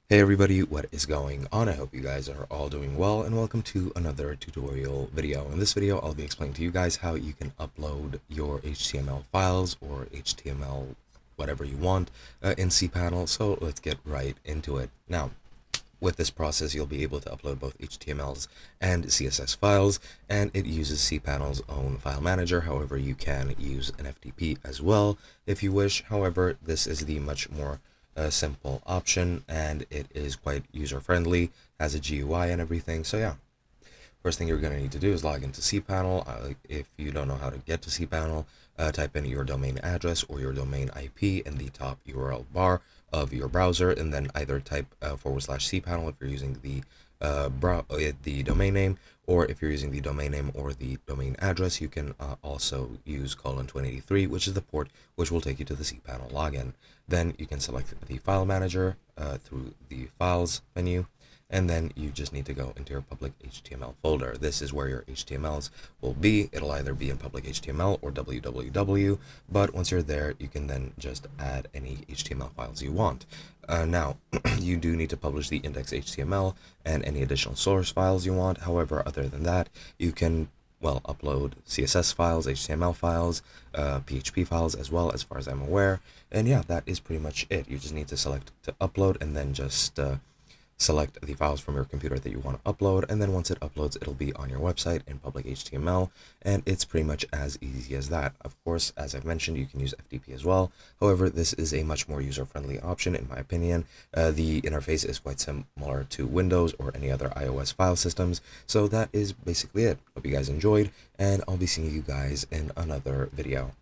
Hey everybody, what is going on? I hope you guys are all doing well, and welcome to another tutorial video. In this video, I'll be explaining to you guys how you can upload your HTML files or HTML whatever you want in cPanel. So let's get right into it. Now, with this process, you'll be able to upload both HTMLs and CSS files, and it uses cPanel's own file manager. However, you can use an FTP as well if you wish. However, this is the much more simple option, and it is quite user-friendly, has a GUI and everything. So yeah, first thing you're going to need to do is log into cPanel. If you don't know how to get to cPanel, type in your domain address or your domain IP in the top URL bar of your browser, and then either type /cPanel if you're using the domain name, or if you're using the domain name or the domain address, you can also use :2083, which is the port which will take you to the cPanel login. Then you can select the file manager through the files menu, and then you just need to go into your public HTML folder. This is where your HTMLs will be. It'll either be in public HTML or www, but once you're there, you can then just add any HTML files you want. Now, you do need to publish the index.html and any additional source files you want. However, other than that, you can upload CSS files, HTML files, PHP files as well, as far as I'm aware. And yeah, that is pretty much it. You just need to select to upload, and then just select the files from your computer that you want to upload, and then once it uploads, it'll be on your website in public HTML, and it's pretty much as easy as that. Of course, as I've mentioned, you can use FTP as well. However, this is a much more user-friendly option in my opinion. The interface is quite similar to Windows or any other iOS file systems. So that is basically it. Hope you guys enjoyed, and I'll be seeing you guys in another video.